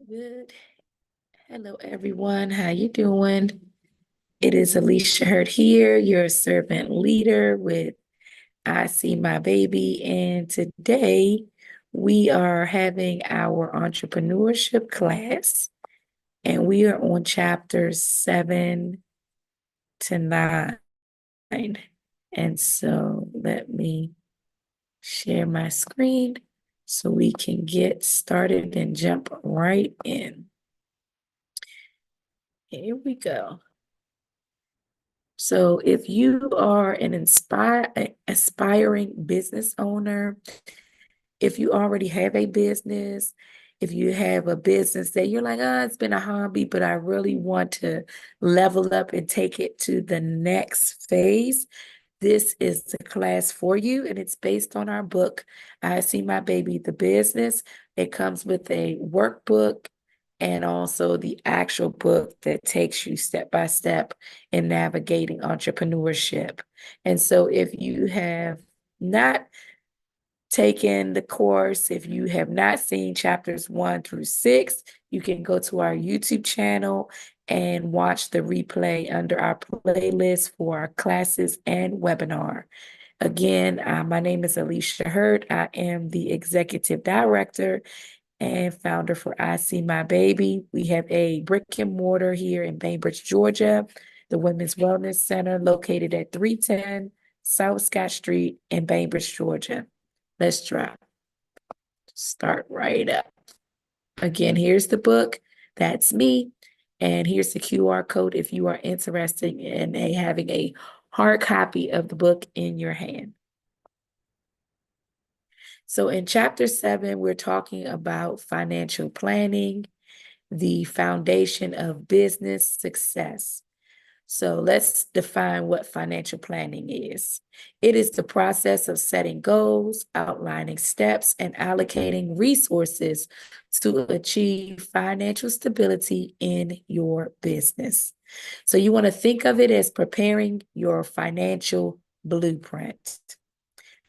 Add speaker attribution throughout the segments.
Speaker 1: Good. Hello, everyone. How you doing? It is Alicia Hurt here, your servant leader with I See My Baby. And today we are having our entrepreneurship class, and we are on chapters 7 to 9. And so let me share my screen so we can get started and jump right in. Here we go. So if you are an aspiring business owner, if you already have a business, if you have a business that you're like, it's been a hobby, but I really want to level up and take it to the next phase, this is the class for you. And it's based on our book, I See My Baby, the Business. It comes with a workbook and also the actual book that takes you step by step in navigating entrepreneurship. And so if you have not taken the course, if you have not seen chapters 1 through 6, you can go to our YouTube channel and watch the replay under our playlist for our classes and webinar. Again, my name is Alicia Hurt. I am the executive director and founder for I See My Baby. We have a brick and mortar here in Bainbridge, Georgia, the Women's Wellness Center located at 310 South Scott Street in Bainbridge, Georgia. Let's try. Start right up. Again, here's the book. That's me. And here's the QR code if you are interested in having a hard copy of the book in your hand. So in chapter 7, we're talking about financial planning, the foundation of business success. So let's define what financial planning is. It is the process of setting goals, outlining steps, and allocating resources to achieve financial stability in your business. So you want to think of it as preparing your financial blueprint.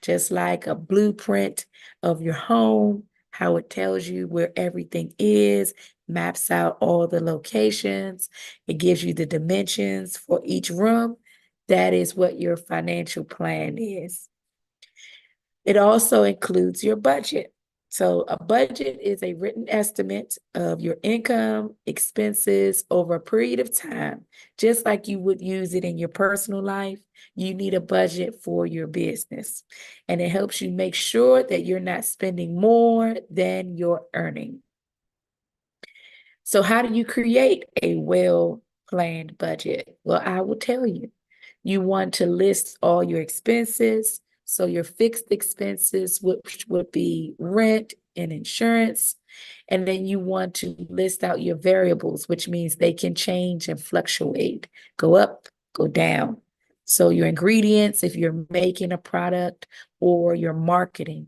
Speaker 1: Just like a blueprint of your home, how it tells you where everything is, maps out all the locations, it gives you the dimensions for each room. That is what your financial plan is. It also includes your budget. So a budget is a written estimate of your income, expenses over a period of time. Just like you would use it in your personal life, you need a budget for your business. And it helps you make sure that you're not spending more than you're earning. So how do you create a well-planned budget? Well, I will tell you. You want to list all your expenses. So your fixed expenses, which would be rent and insurance. And then you want to list out your variables, which means they can change and fluctuate, go up, go down. So your ingredients, if you're making a product or your marketing.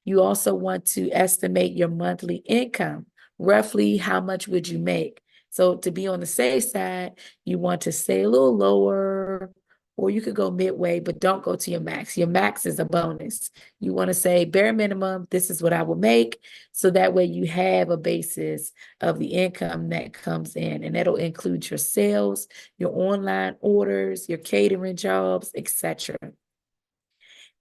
Speaker 1: You also want to estimate your monthly income. Roughly, how much would you make? So to be on the safe side, you want to stay a little lower, or you could go midway, but don't go to your max. Your max is a bonus. You want to say bare minimum, this is what I will make. So that way you have a basis of the income that comes in, and that'll include your sales, your online orders, your catering jobs, etc.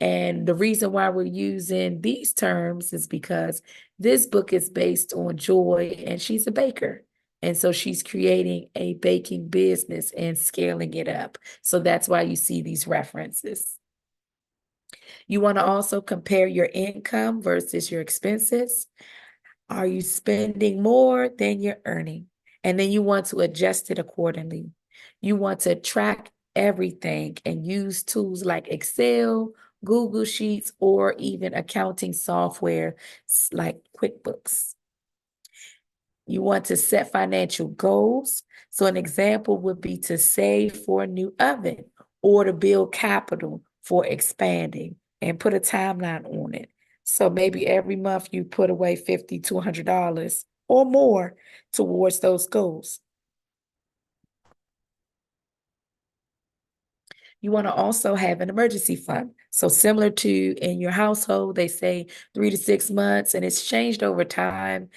Speaker 1: And the reason why we're using these terms is because this book is based on Joy, and she's a baker. And so she's creating a baking business and scaling it up. So that's why you see these references. You want to also compare your income versus your expenses. Are you spending more than you're earning? And then you want to adjust it accordingly. You want to track everything and use tools like Excel, Google Sheets, or even accounting software like QuickBooks. You want to set financial goals. So an example would be to save for a new oven or to build capital for expanding and put a timeline on it. So maybe every month you put away $50 to $100 or more towards those goals. You want to also have an emergency fund. So similar to in your household, they say 3 to 6 months, and it's changed over time.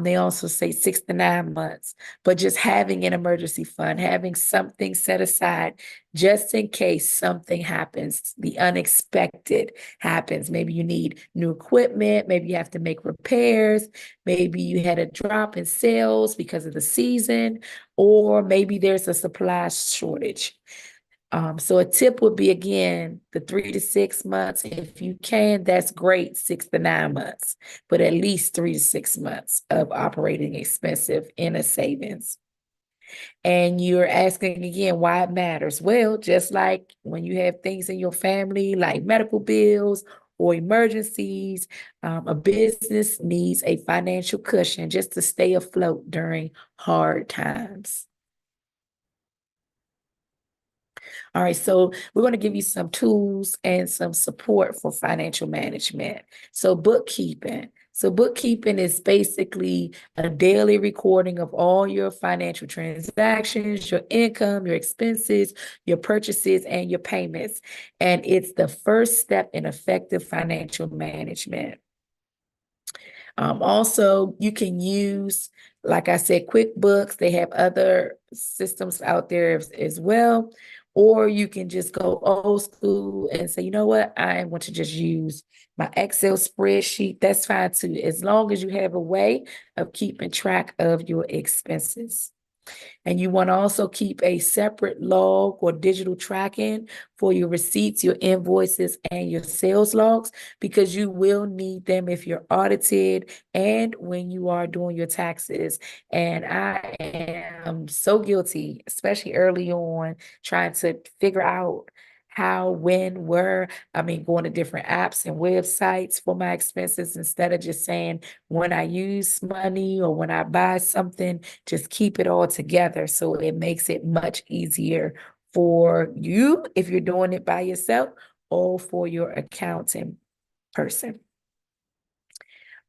Speaker 1: They also say 6 to 9 months, but just having an emergency fund, having something set aside just in case something happens, the unexpected happens. Maybe you need new equipment, maybe you have to make repairs, maybe you had a drop in sales because of the season, or maybe there's a supply shortage. So a tip would be, again, the 3 to 6 months. If you can, that's great, 6 to 9 months, but at least 3 to 6 months of operating expensive in a savings. And you're asking again why it matters. Well, just like when you have things in your family, like medical bills or emergencies, a business needs a financial cushion just to stay afloat during hard times. All right, so we're going to give you some tools and some support for financial management. So bookkeeping. So bookkeeping is basically a daily recording of all your financial transactions, your income, your expenses, your purchases, and your payments. And it's the first step in effective financial management. Also, you can use, like I said, QuickBooks. They have other systems out there as well. Or you can just go old school and say, you know what, I want to just use my Excel spreadsheet. That's fine too, as long as you have a way of keeping track of your expenses. And you want to also keep a separate log or digital tracking for your receipts, your invoices, and your sales logs, because you will need them if you're audited and when you are doing your taxes. And I am so guilty, especially early on, trying to figure out how, when, where, going to different apps and websites for my expenses instead of just saying when I use money or when I buy something, just keep it all together. So it makes it much easier for you if you're doing it by yourself or for your accounting person.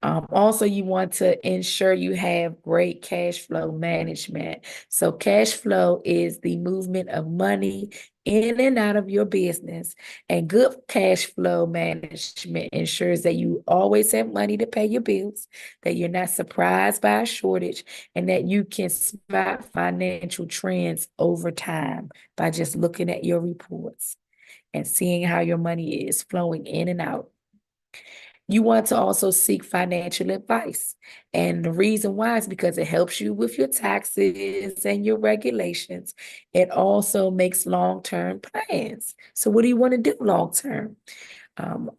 Speaker 1: Also, you want to ensure you have great cash flow management. So cash flow is the movement of money in and out of your business. And good cash flow management ensures that you always have money to pay your bills, that you're not surprised by a shortage, and that you can spot financial trends over time by just looking at your reports and seeing how your money is flowing in and out. You want to also seek financial advice. And the reason why is because it helps you with your taxes and your regulations. It also makes long-term plans. So what do you want to do long-term?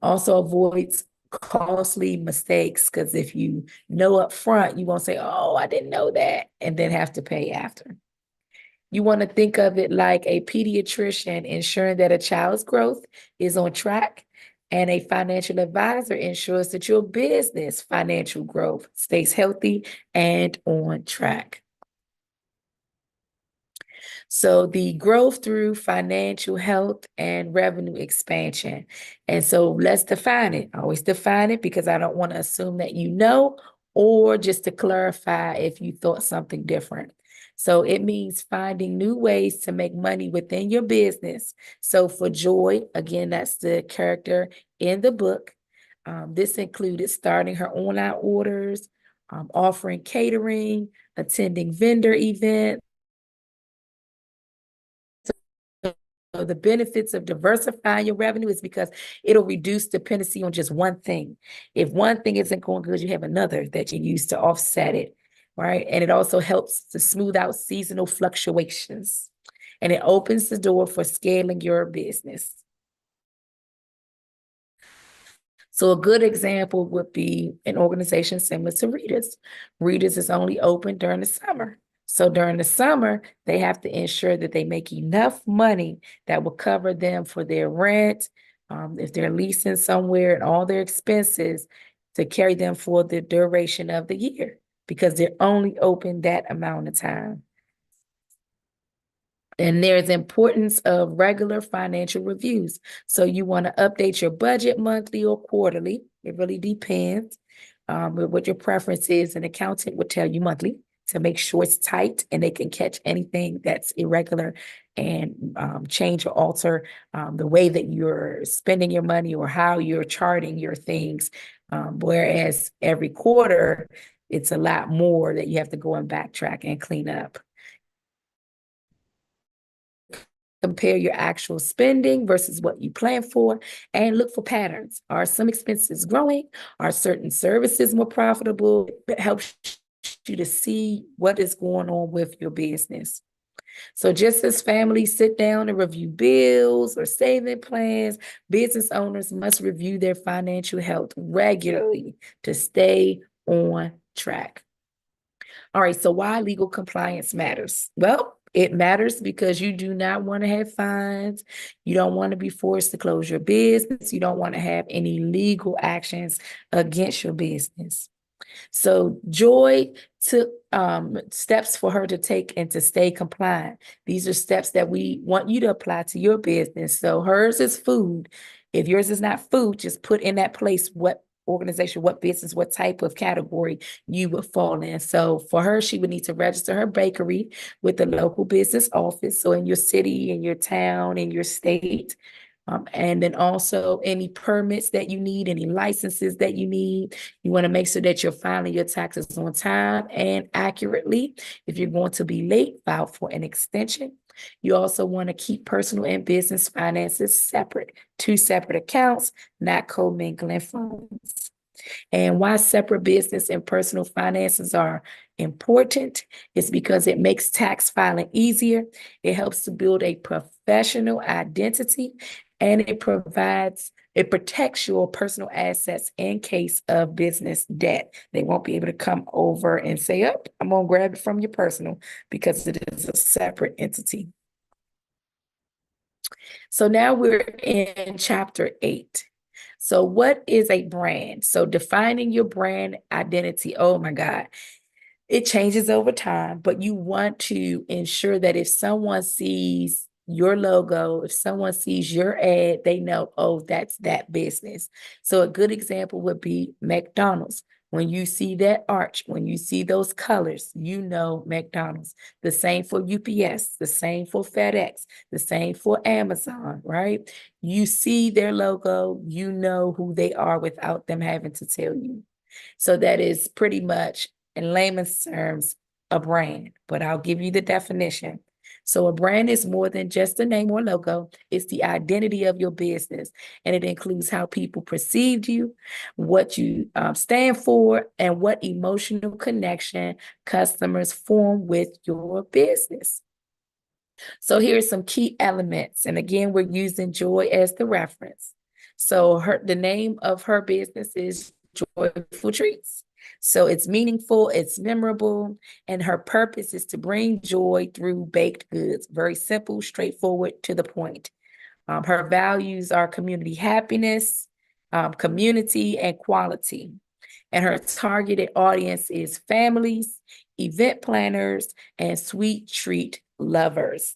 Speaker 1: Also avoids costly mistakes, because if you know up front, you won't say, oh, I didn't know that, and then have to pay after. You want to think of it like a pediatrician ensuring that a child's growth is on track, and a financial advisor ensures that your business financial growth stays healthy and on track. So the growth through financial health and revenue expansion. And so let's define it. I always define it because I don't want to assume that you know, or just to clarify if you thought something different. So it means finding new ways to make money within your business. So for Joy, again, that's the character in the book. This included starting her online orders, offering catering, attending vendor events. So the benefits of diversifying your revenue is because it'll reduce dependency on just one thing. If one thing isn't going good, you have another that you use to offset it, right? And it also helps to smooth out seasonal fluctuations. And it opens the door for scaling your business. So a good example would be an organization similar to Rita's. Rita's is only open during the summer. So during the summer, they have to ensure that they make enough money that will cover them for their rent, if they're leasing somewhere, and all their expenses to carry them for the duration of the year, because they're only open that amount of time. And there's importance of regular financial reviews. So you want to update your budget monthly or quarterly. It really depends what your preference is. An accountant would tell you monthly. to make sure it's tight and they can catch anything that's irregular and change or alter the way that you're spending your money or how you're charting your things. Whereas every quarter, it's a lot more that you have to go and backtrack and clean up. Compare your actual spending versus what you plan for and look for patterns. Are some expenses growing? Are certain services more profitable? It helps you to see what is going on with your business. So just as families sit down and review bills or saving plans, business owners must review their financial health regularly to stay on track. All right, so why legal compliance matters? Well, it matters because you do not want to have fines. You don't want to be forced to close your business. You don't want to have any legal actions against your business. So Joy took steps for her to take and to stay compliant. These are steps that we want you to apply to your business. So hers is food. If yours is not food, just put in that place what organization, what business, what type of category you would fall in. So for her, she would need to register her bakery with the local business office. So in your city, in your town, in your state. And then also any permits that you need, any licenses that you need. You want to make sure that you're filing your taxes on time and accurately. If you're going to be late, file for an extension. You also want to keep personal and business finances separate, 2 separate accounts, not commingling funds. And why separate business and personal finances are important is because it makes tax filing easier. It helps to build a professional identity, and it protects your personal assets in case of business debt. They won't be able to come over and say, oh, I'm going to grab it from your personal, because it is a separate entity. So now we're in chapter 8. So what is a brand? So defining your brand identity, oh my God, it changes over time, but you want to ensure that if someone sees your logo, if someone sees your ad, they know, oh, that's that business. So a good example would be McDonald's. When you see that arch, when you see those colors, you know McDonald's. The same for UPS, the same for FedEx, the same for Amazon, right? You see their logo, you know who they are without them having to tell you. So that is pretty much, in layman's terms, a brand, but I'll give you the definition. So a brand is more than just a name or logo. It's the identity of your business, and it includes how people perceive you, what you stand for, and what emotional connection customers form with your business. So here are some key elements. And again, we're using Joy as the reference. So the name of her business is Joyful Treats. So it's meaningful, it's memorable, and her purpose is to bring joy through baked goods. Very simple, straightforward, to the point. Her values are community happiness, community, and quality. And her targeted audience is families, event planners, and sweet treat lovers.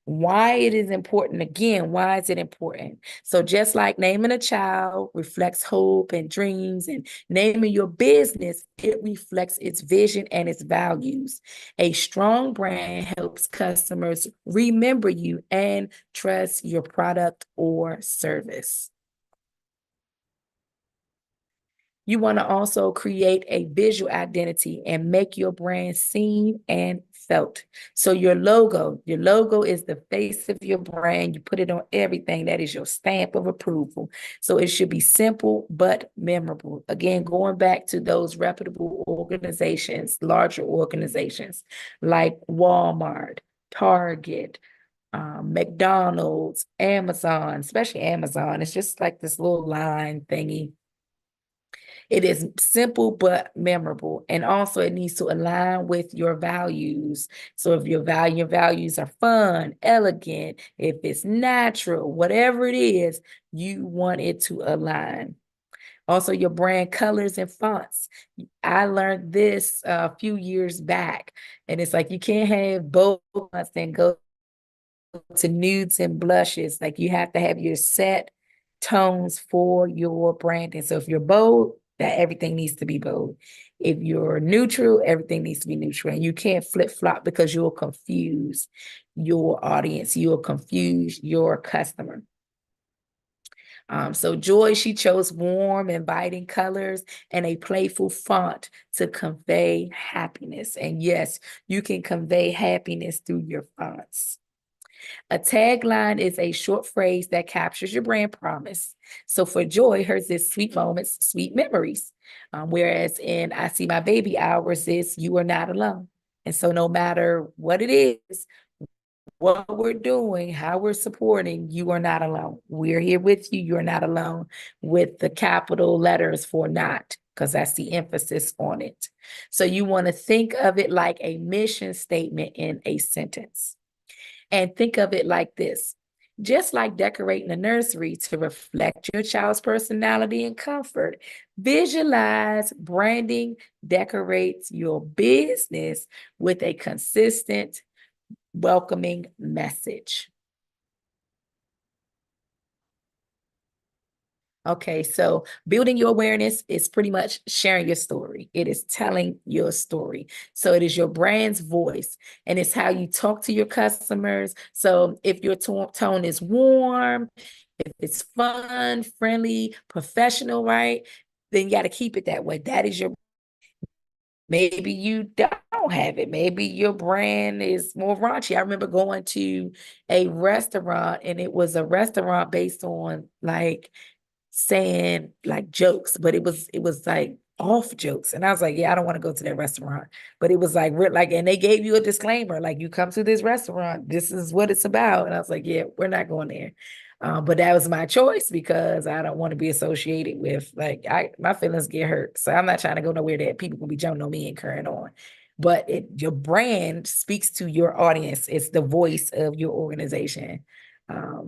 Speaker 1: Why it is important, again, why is it important? So just like naming a child reflects hope and dreams, and naming your business, it reflects its vision and its values. A strong brand helps customers remember you and trust your product or service. You want to also create a visual identity and make your brand seen and felt. So your logo is the face of your brand. You put it on everything. That is your stamp of approval. So it should be simple but memorable. Again, going back to those reputable organizations, larger organizations like Walmart, Target, McDonald's, Amazon, especially Amazon. It's just like this little line thingy. It is simple but memorable. And also it needs to align with your values. So if your values are fun, elegant, if it's natural, whatever it is, you want it to align. Also, your brand colors and fonts. I learned this a few years back, and it's like you can't have bold fonts and go to nudes and blushes. Like you have to have your set tones for your branding. So if you're bold, that everything needs to be bold. If you're neutral, everything needs to be neutral. And you can't flip-flop because you'll confuse your audience. You'll confuse your customer. So Joy, she chose warm, inviting colors and a playful font to convey happiness. And yes, you can convey happiness through your fonts. A tagline is a short phrase that captures your brand promise. So for Joy, hers is sweet moments, sweet memories. Whereas in I See My Baby, ours is you are not alone. And so no matter what it is, what we're doing, how we're supporting, you are not alone. We're here with you. You're not alone, with the capital letters for not, because that's the emphasis on it. So you want to think of it like a mission statement in a sentence. And think of it like this. Just like decorating a nursery to reflect your child's personality and comfort, visualize branding decorates your business with a consistent, welcoming message. Okay, so building your awareness is pretty much sharing your story. It is telling your story. So it is your brand's voice, and it's how you talk to your customers. So if your tone is warm, if it's fun, friendly, professional, right? Then you got to keep it that way. That is your, maybe you don't have it. Maybe your brand is more raunchy. I remember going to a restaurant, and it was a restaurant based on like saying like jokes, but it was like off jokes. And I was like, yeah, I don't want to go to that restaurant. But it was like and they gave you a disclaimer, like, you come to this restaurant, this is what it's about. And I was like, yeah, we're not going there. But that was my choice because I don't want to be associated with, like, my feelings get hurt. So I'm not trying to go nowhere that people will be jumping on me and carrying on. But your brand speaks to your audience. It's the voice of your organization.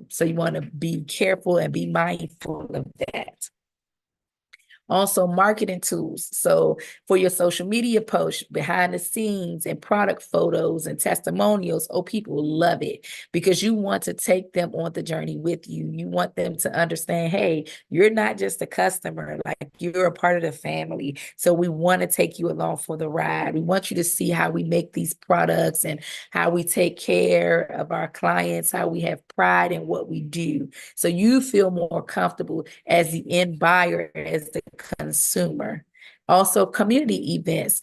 Speaker 1: So you want to be careful and be mindful of that. Also, marketing tools. So for your social media posts, behind the scenes and product photos and testimonials, people love it because you want to take them on the journey with you. You want them to understand, hey, you're not just a customer, like, you're a part of the family. So we want to take you along for the ride. We want you to see how we make these products and how we take care of our clients, how we have pride in what we do. So you feel more comfortable as the end buyer, as the consumer. Also, community events.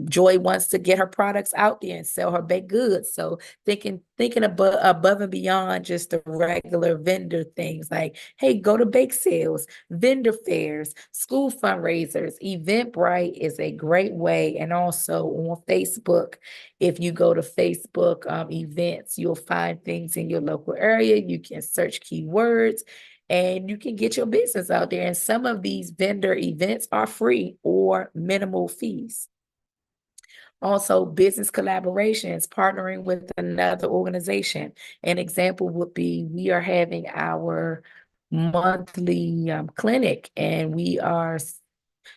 Speaker 1: Joy wants to get her products out there and sell her baked goods. So thinking above and beyond just the regular vendor things, like, hey, go to bake sales, vendor fairs, school fundraisers. Eventbrite is a great way. And also on Facebook, if you go to Facebook events, you'll find things in your local area. You can search keywords and you can get your business out there. And some of these vendor events are free or minimal fees. Also, business collaborations, partnering with another organization. An example would be, we are having our monthly clinic, and we are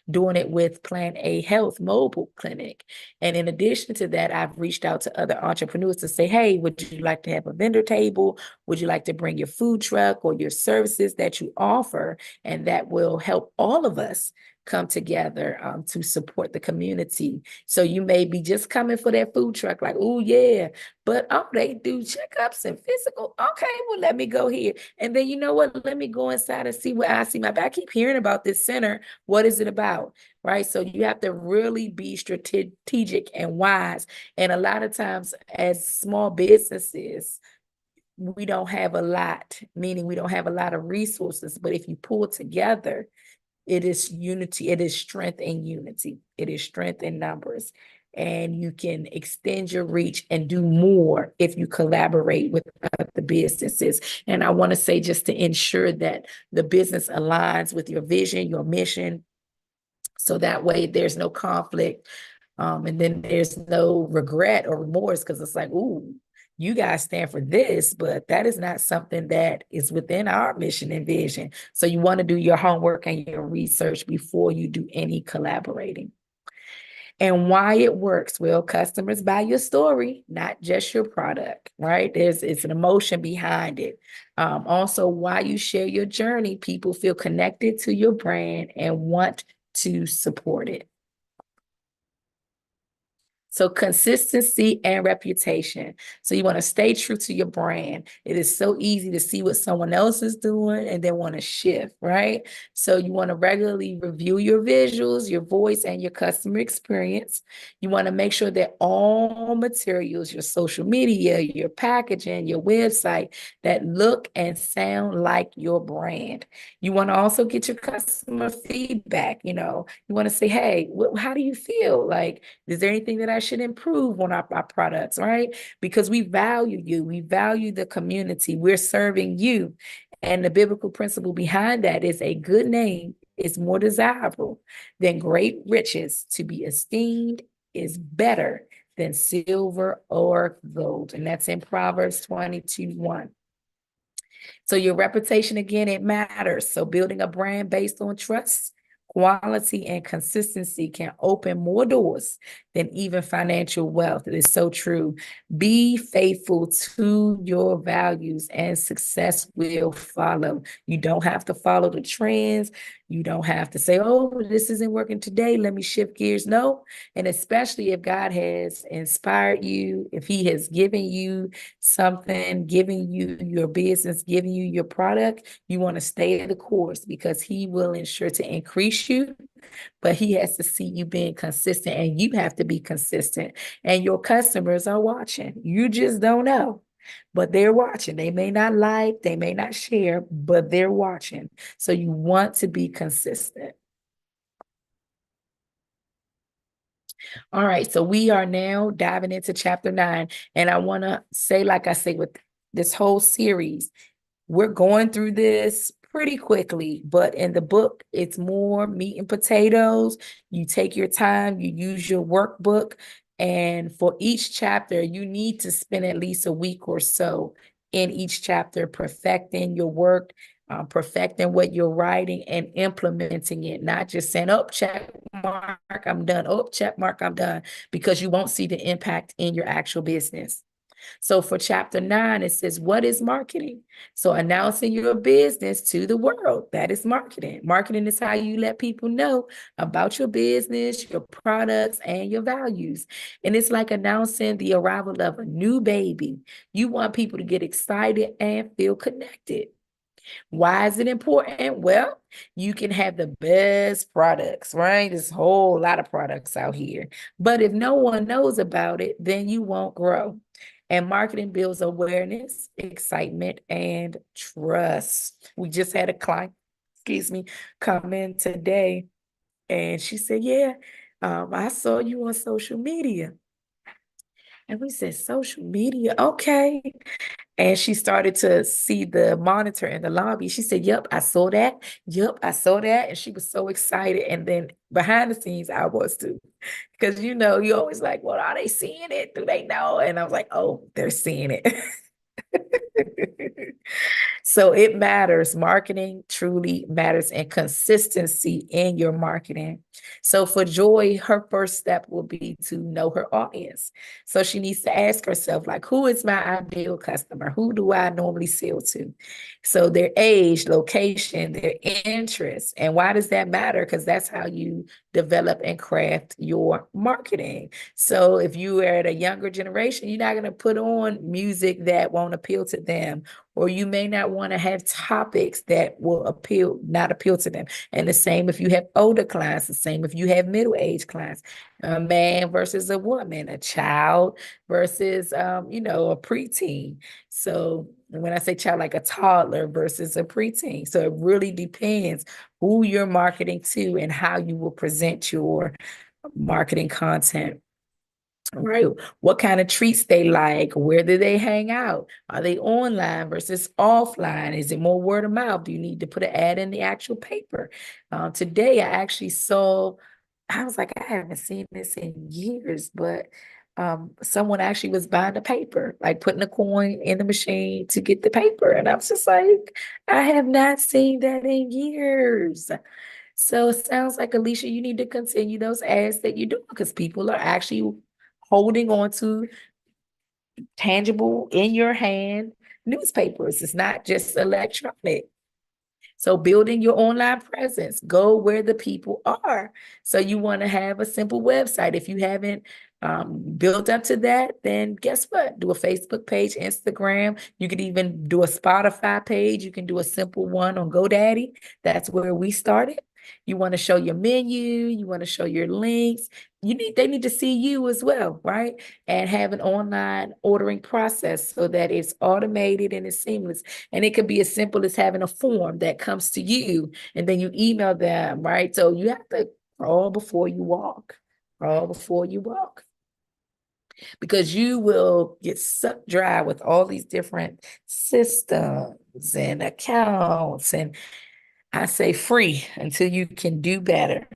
Speaker 1: doing it with Plan A Health Mobile Clinic. And in addition to that, I've reached out to other entrepreneurs to say, hey, would you like to have a vendor table? Would you like to bring your food truck or your services that you offer? And that will help all of us come together to support the community. So you may be just coming for that food truck, like, oh yeah, but they do checkups and physical. Okay, well, let me go here. And then, you know what, let me go inside and see what I see. I keep hearing about this center. What is it about? Right? So you have to really be strategic and wise. And a lot of times as small businesses, we don't have a lot, meaning we don't have a lot of resources. But if you pull together, it is unity. It is strength in unity. It is strength in numbers. And you can extend your reach and do more if you collaborate with the businesses. And I want to say, just to ensure that the business aligns with your vision, your mission, so that way there's no conflict. And then there's no regret or remorse, because it's like, ooh, you guys stand for this, but that is not something that is within our mission and vision. So you want to do your homework and your research before you do any collaborating. And why it works. Well, customers buy your story, not just your product, right? It's an emotion behind it. Also, why you share your journey, people feel connected to your brand and want to support it. So consistency and reputation. So you want to stay true to your brand. It is so easy to see what someone else is doing and then want to shift, right? So you want to regularly review your visuals, your voice, and your customer experience. You want to make sure that all materials, your social media, your packaging, your website, that look and sound like your brand. You want to also get your customer feedback. You want to say, hey, how do you feel? Like, is there anything that I should improve on our products, right? Because we value you. We value the community. We're serving you. And the biblical principle behind that is a good name is more desirable than great riches. To be esteemed is better than silver or gold. And that's in Proverbs 22:1. So your reputation, again, it matters. So building a brand based on trust, quality, and consistency can open more doors than even financial wealth. It is so true. Be faithful to your values and success will follow. You don't have to follow the trends. You don't have to say, oh, this isn't working today. Let me shift gears. No. And especially if God has inspired you, if he has given you something, giving you your business, giving you your product, you want to stay the course because he will ensure to increase you, but he has to see you being consistent and you have to be consistent. And your customers are watching. You just don't know, but they're watching. They may not like, they may not share, but they're watching. So you want to be consistent. All right, so we are now diving into chapter 9. And I want to say, like I say, with this whole series, we're going through this pretty quickly, but in the book, it's more meat and potatoes. You take your time, you use your workbook, and for each chapter, you need to spend at least a week or so in each chapter perfecting your work, perfecting what you're writing and implementing it, not just saying, oh, check mark, I'm done. Oh, check mark, I'm done, because you won't see the impact in your actual business. So for chapter 9, it says, what is marketing? So announcing your business to the world, that is marketing. Marketing is how you let people know about your business, your products, and your values. And it's like announcing the arrival of a new baby. You want people to get excited and feel connected. Why is it important? Well, you can have the best products, right? There's a whole lot of products out here. But if no one knows about it, then you won't grow. And marketing builds awareness, excitement, and trust. We just had a client, come in today, and she said, yeah, I saw you on social media. And we said, social media? Okay. And she started to see the monitor in the lobby. She said, yep, I saw that. Yep, I saw that. And she was so excited. And then behind the scenes, I was too. Because, you always like, well, are they seeing it? Do they know? And I was like, oh, they're seeing it. So it matters. Marketing truly matters, and consistency in your marketing. So for Joy, her first step will be to know her audience. So she needs to ask herself, like, who is my ideal customer? Who do I normally sell to? So their age, location, their interests. And why does that matter? Because that's how you develop and craft your marketing. So if you are at a younger generation, you're not going to put on music that won't appeal to them, or you may not want to have topics that will not appeal to them. And the same if you have older clients, the same if you have middle-aged clients, a man versus a woman, a child versus, a preteen. So when I say child, like a toddler versus a preteen. So it really depends who you're marketing to and how you will present your marketing content. Right. What kind of treats they like? Where do they hang out? Are they online versus offline? Is it more word of mouth? Do you need to put an ad in the actual paper? Today, I actually saw, I was like, I haven't seen this in years, but someone actually was buying the paper, like putting a coin in the machine to get the paper. And I was just like, I have not seen that in years. So it sounds like, Alicia, you need to continue those ads that you do because people are actually holding on to tangible in your hand newspapers. It's not just electronic. So building your online presence, go where the people are. So you want to have a simple website. If you haven't built up to that, then guess what? Do a Facebook page, Instagram. You could even do a Spotify page. You can do a simple one on GoDaddy. That's where we started. You want to show your menu, you want to show your links. They need to see you as well, right? And have an online ordering process so that it's automated and it's seamless. And it could be as simple as having a form that comes to you and then you email them, right? So you have to crawl before you walk. Crawl before you walk. Because you will get sucked dry with all these different systems and accounts. And I say free until you can do better.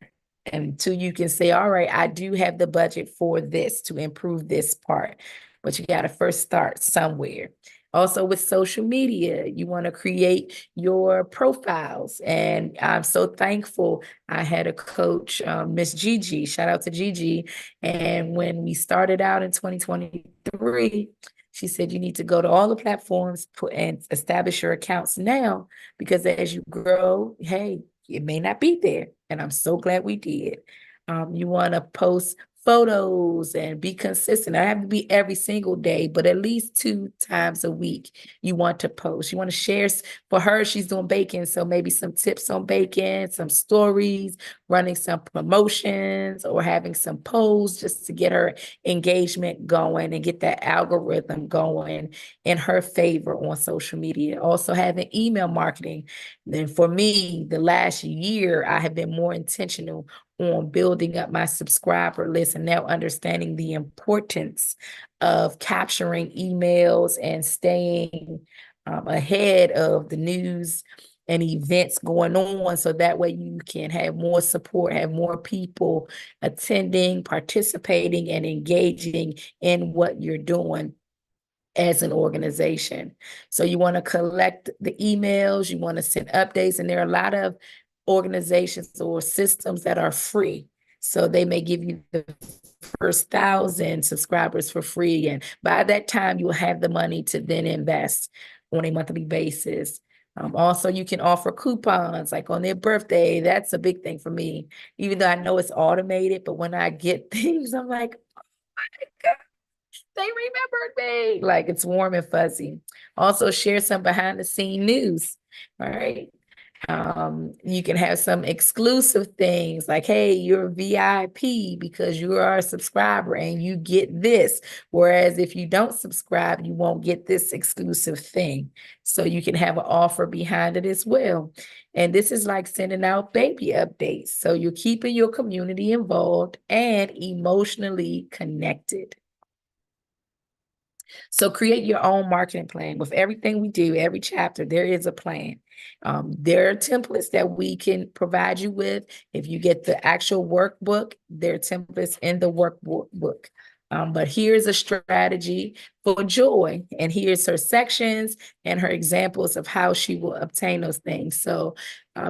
Speaker 1: Until you can say, all right, I do have the budget for this to improve this part. But you got to first start somewhere. Also with social media, you want to create your profiles. And I'm so thankful. I had a coach, Miss Gigi, shout out to Gigi. And when we started out in 2023, she said, you need to go to all the platforms and establish your accounts now, because as you grow, hey, it may not be there. And I'm so glad we did. You want to post photos and be consistent. I have to be every single day, but at least 2 times a week you want to post. You want to share. For her, she's doing baking, so maybe some tips on baking, some stories, running some promotions, or having some posts just to get her engagement going and get that algorithm going in her favor on social media. Also having email marketing. Then for me, the last year, I have been more intentional on building up my subscriber list and now understanding the importance of capturing emails and staying ahead of the news and events going on, so that way you can have more support, have more people attending, participating, and engaging in what you're doing as an organization. So you want to collect the emails, you want to send updates, and there are a lot of organizations or systems that are free. So they may give you the first 1,000 subscribers for free. And by that time, you will have the money to then invest on a monthly basis. Also, you can offer coupons like on their birthday. That's a big thing for me, even though I know it's automated. But when I get things, I'm like, oh my God, they remembered me. Like, it's warm and fuzzy. Also, share some behind the scene news. All right. You can have some exclusive things like, hey, you're VIP because you are a subscriber and you get this. Whereas if you don't subscribe, you won't get this exclusive thing. So you can have an offer behind it as well. And this is like sending out baby updates. So you're keeping your community involved and emotionally connected. So create your own marketing plan. With everything we do, every chapter, there is a plan. There are templates that we can provide you with. If you get the actual workbook, there are templates in the workbook. But here's a strategy for Joy, and here's her sections and her examples of how she will obtain those things. So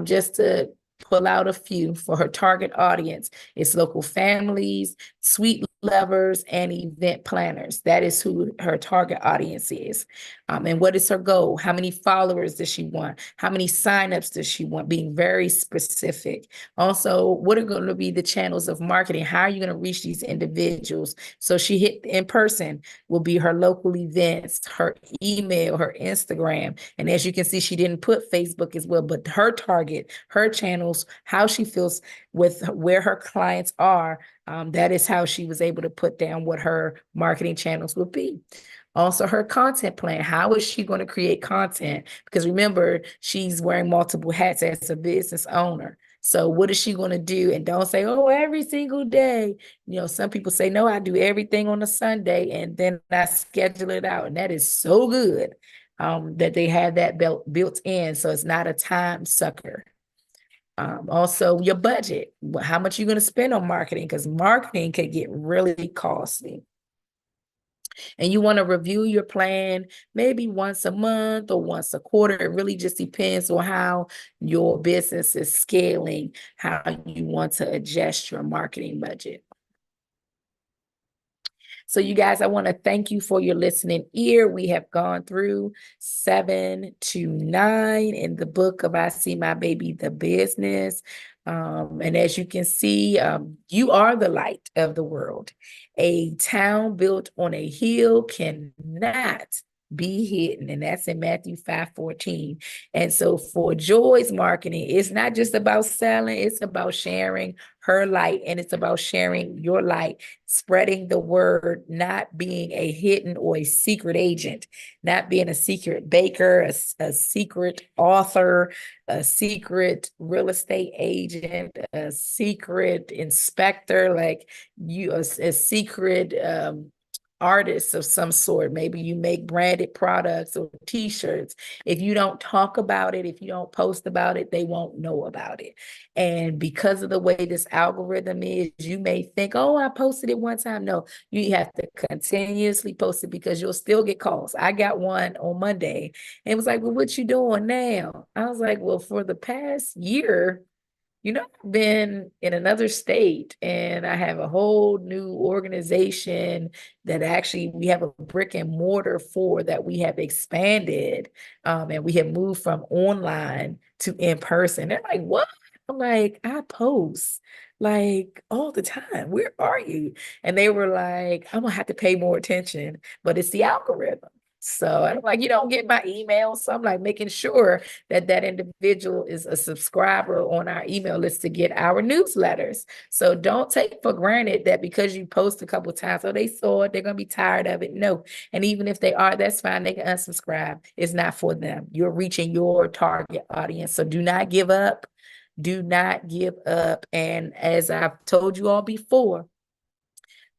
Speaker 1: just to pull out a few for her target audience, it's local families, sweet lovers, and event planners. That is who her target audience is. And what is her goal? How many followers does she want? How many signups does she want? Being very specific. Also, what are going to be the channels of marketing? How are you going to reach these individuals? So she hit in person will be her local events, her email, her Instagram. And as you can see, she didn't put Facebook as well, but her target, her channels, how she feels with where her clients are, that is how she was able to put down what her marketing channels would be. Also, her content plan. How is she going to create content? Because remember, she's wearing multiple hats as a business owner. So what is she going to do? And don't say, oh, every single day. You know, some people say, no, I do everything on a Sunday and then I schedule it out. And that is so good that they have that built in. So it's not a time sucker. Also, your budget, how much you're going to spend on marketing, because marketing could get really costly. And you want to review your plan maybe once a month or once a quarter. It really just depends on how your business is scaling, how you want to adjust your marketing budget. So you guys, I want to thank you for your listening ear. We have gone through 7 to 9 in the book of I See My Baby, the Business. And as you can see, you are the light of the world. A town built on a hill cannot be hidden. And that's in Matthew 5:14. And so for Joy's marketing, it's not just about selling, it's about sharing her light, and it's about sharing your light, spreading the word, not being a hidden or a secret agent, not being a secret baker, a secret author, a secret real estate agent, a secret inspector, like you, a secret artists of some sort. Maybe you make branded products or t-shirts. If you don't talk about it, if you don't post about it, they won't know about it. And because of the way this algorithm is, you may think, oh, I posted it one time. No, you have to continuously post it because you'll still get calls. I got one on Monday and it was like, well, what you doing now? I was like, well, for the past year, I've been in another state and I have a whole new organization that actually we have a brick and mortar for that we have expanded. And we have moved from online to in person. They're like, what? I'm like, I post like all the time. Where are you? And they were like, I'm gonna have to pay more attention, but it's the algorithm. So I'm like, you don't get my email. So I'm like making sure that that individual is a subscriber on our email list to get our newsletters. So don't take for granted that because you post a couple of times, oh, they saw it, they're going to be tired of it. No. And even if they are, that's fine. They can unsubscribe. It's not for them. You're reaching your target audience. So do not give up. Do not give up. And as I've told you all before,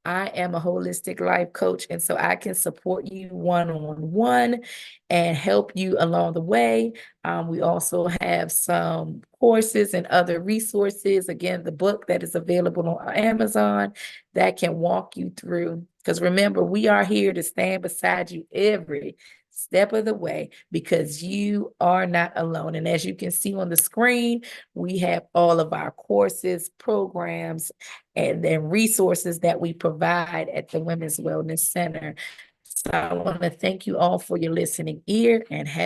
Speaker 1: I am a holistic life coach, and so I can support you one-on-one and help you along the way. We also have some courses and other resources. Again, the book that is available on Amazon that can walk you through. Because remember, we are here to stand beside you every step of the way because you are not alone. And as you can see on the screen, we have all of our courses, programs, and then resources that we provide at the Women's Wellness Center. So I want to thank you all for your listening ear and have